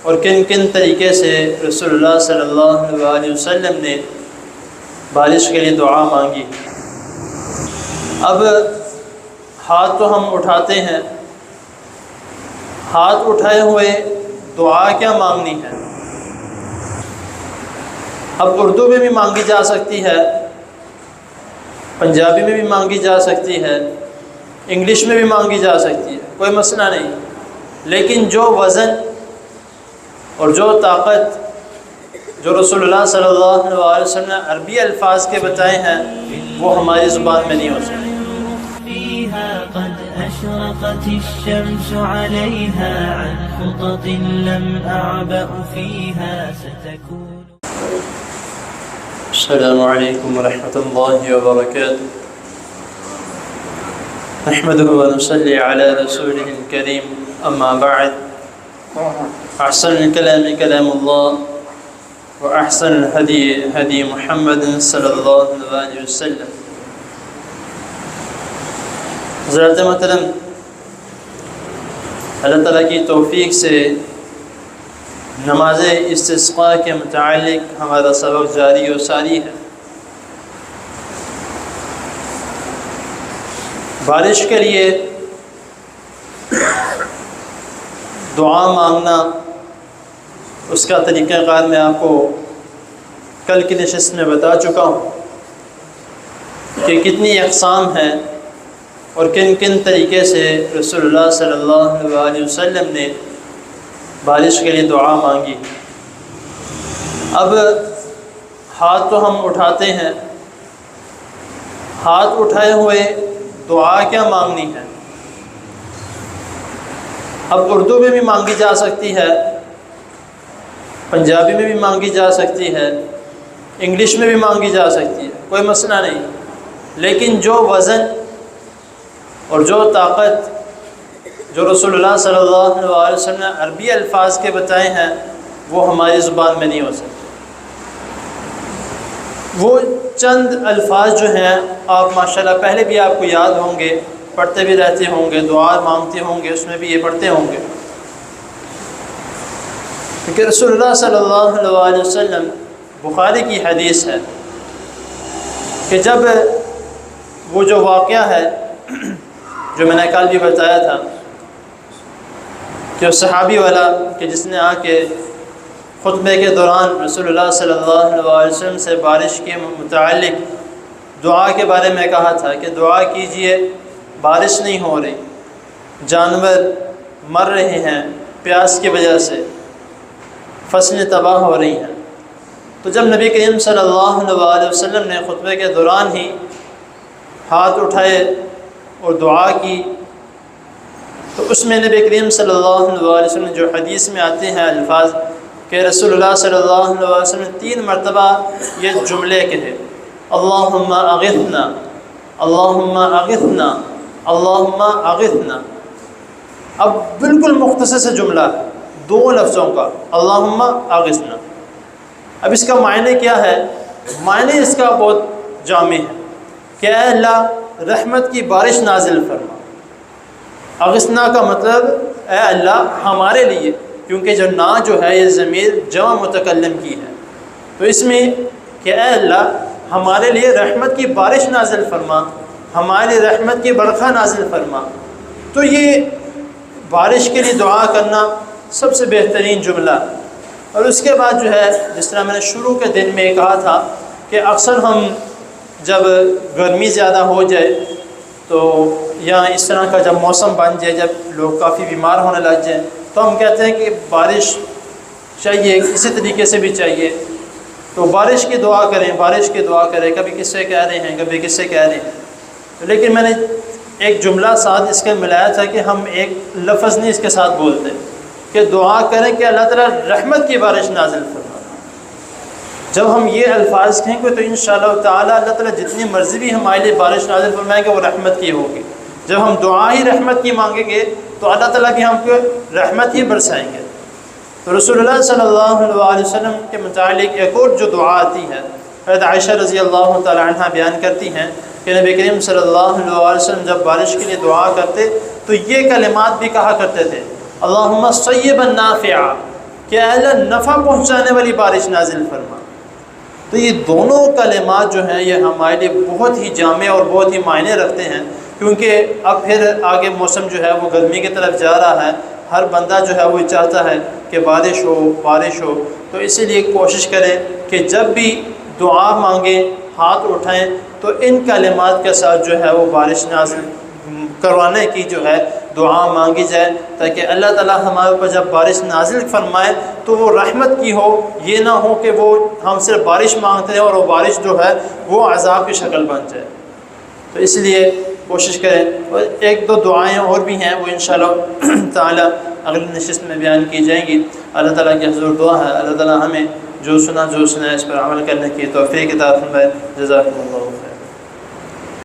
اور کن کن طریقے سے رسول اللہ صلی اللہ علیہ وسلم نے بارش کے لیے دعا مانگی۔ اب ہاتھ تو ہم اٹھاتے ہیں، ہاتھ اٹھائے ہوئے دعا کیا مانگنی ہے؟ اب اردو میں بھی مانگی جا سکتی ہے، پنجابی میں بھی مانگی جا سکتی ہے، انگلش میں بھی مانگی جا سکتی ہے، کوئی مسئلہ نہیں، لیکن جو وزن اور جو طاقت جو رسول اللہ صلی اللہ علیہ وسلم نے عربی الفاظ کے بتائے ہیں وہ ہماری زبان میں نہیں ہو سکتی۔ قد أشرقت الشمس عليها عن خطط لم أعبأ فيها ستكون۔ السلام علیکم ورحمۃ اللہ وبرکاتہ، نحمده ونصلي على رسوله الكريم، اما بعد، احسن الكلام كلام الله واحسن الهدي هدي محمد صلی اللہ علیہ وسلم۔ حضرات محترم، اللہ تعالیٰ کی توفیق سے نماز استسقاء کے متعلق ہمارا سبق جاری و ساری ہے۔ بارش کے لیے دعا مانگنا، اس کا طریقہ کار میں آپ کو کل کی نشست میں بتا چکا ہوں کہ کتنی اقسام ہیں اور کن کن طریقے سے رسول اللہ صلی اللہ علیہ وسلم نے بارش کے لیے دعا مانگی۔ اب ہاتھ تو ہم اٹھاتے ہیں، ہاتھ اٹھائے ہوئے دعا کیا مانگنی ہے؟ اب اردو میں بھی مانگی جا سکتی ہے، پنجابی میں بھی مانگی جا سکتی ہے، انگلش میں بھی مانگی جا سکتی ہے، کوئی مسئلہ نہیں، لیکن جو وزن اور جو طاقت جو رسول اللہ صلی اللہ علیہ وسلم نے عربی الفاظ کے بتائے ہیں وہ ہماری زبان میں نہیں ہو سکتے۔ وہ چند الفاظ جو ہیں آپ ماشاءاللہ پہلے بھی آپ کو یاد ہوں گے، پڑھتے بھی رہتے ہوں گے، دعا مانگتے ہوں گے، اس میں بھی یہ پڑھتے ہوں گے، کیونکہ رسول اللہ صلی اللہ علیہ وسلم، بخاری کی حدیث ہے کہ جب وہ جو واقعہ ہے جو میں نے کل بھی بتایا تھا کہ صحابی والا کہ جس نے آ کے خطبے کے دوران رسول اللہ صلی اللہ علیہ وسلم سے بارش کے متعلق دعا کے بارے میں کہا تھا کہ دعا کیجئے، بارش نہیں ہو رہی، جانور مر رہے ہیں پیاس کی وجہ سے، فصلیں تباہ ہو رہی ہیں۔ تو جب نبی کریم صلی اللہ علیہ وسلم نے خطبے کے دوران ہی ہاتھ اٹھائے اور دعا کی، تو اس میں نبی کریم صلی اللہ علیہ وسلم جو حدیث میں آتے ہیں الفاظ کہ رسول اللہ صلی اللہ علیہ وسلم نے 3 مرتبہ یہ جملے کہے، اللہم اغثنا، اللہم اغثنا، اللہم اغثنا۔ اب بالکل مختصر سے جملہ، 2 لفظوں کا، اللہم اغثنا۔ اب اس کا معنی کیا ہے؟ معنی اس کا بہت جامع ہے کہ اے اللہ رحمت کی بارش نازل فرما۔ اغثنا کا مطلب اے اللہ ہمارے لیے، کیونکہ جو نا جو ہے یہ ضمیر جمع متکلم کی ہے، تو اس میں کہ اے اللہ ہمارے لیے رحمت کی بارش نازل فرما، ہمارے رحمت کی برکھا نازل فرما۔ تو یہ بارش کے لیے دعا کرنا سب سے بہترین جملہ۔ اور اس کے بعد جو ہے جس طرح میں نے شروع کے دن میں کہا تھا کہ اکثر ہم جب گرمی زیادہ ہو جائے تو یا اس طرح کا جب موسم بن جائے، جب لوگ کافی بیمار ہونے لگ جائیں، تو ہم کہتے ہیں کہ بارش چاہیے، اسی طریقے سے بھی چاہیے، تو بارش کی دعا کریں، بارش کی دعا کریں، کبھی کس سے کہہ رہے ہیں، کبھی کس سے کہہ رہے ہیں، لیکن میں نے ایک جملہ ساتھ اس کے ملایا تھا کہ ہم ایک لفظ نہیں اس کے ساتھ بولتے کہ دعا کریں کہ اللہ تعالیٰ رحمت کی بارش نازل فرما۔ جب ہم یہ الفاظ کہیں گے تو انشاءاللہ تعالیٰ اللہ تعالیٰ جتنی مرضی بھی ہمارے لیے بارش نازل فرمائیں گے وہ رحمت کی ہوگی۔ جب ہم دعا ہی رحمت کی مانگیں گے تو اللہ تعالیٰ بھی ہم کو رحمت ہی برسائیں گے۔ تو رسول اللہ صلی اللہ علیہ وسلم کے متعلق ایک اور جو دعا آتی ہے، حضرت عائشہ رضی اللہ تعالی عنہ بیان کرتی ہیں کہ نبی کریم صلی اللہ علیہ وسلم جب بارش کے لیے دعا کرتے تو یہ کلمات بھی کہا کرتے تھے، اللہم صیبا نافعا، کہ اے اللہ نفع پہنچانے والی بارش نازل فرما۔ تو یہ دونوں کلمات جو ہیں یہ ہمارے لیے بہت ہی جامع اور بہت ہی معنی رکھتے ہیں، کیونکہ اب پھر آگے موسم جو ہے وہ گرمی کی طرف جا رہا ہے، ہر بندہ جو ہے وہ چاہتا ہے کہ بارش ہو بارش ہو۔ تو اسی لیے کوشش کریں کہ جب بھی دعا مانگیں، ہاتھ اٹھائیں تو ان کلمات کے ساتھ جو ہے وہ بارش نازل کروانے کی جو ہے دعا مانگی جائے، تاکہ اللہ تعالیٰ ہمارے اوپر جب بارش نازل فرمائے تو وہ رحمت کی ہو، یہ نہ ہو کہ وہ ہم صرف بارش مانگتے ہیں اور وہ بارش جو ہے وہ عذاب کی شکل بن جائے۔ تو اس لیے کوشش کریں، اور ایک دو دعائیں اور بھی ہیں وہ انشاءاللہ تعالیٰ اگلی نشست میں بیان کی جائیں گی۔ اللہ تعالیٰ کی حضور دعا ہے اللہ تعالیٰ ہمیں جو سنا اس پر عمل کرنے کی توفیق عطا فرمائے۔ جزاکم اللہ خیر۔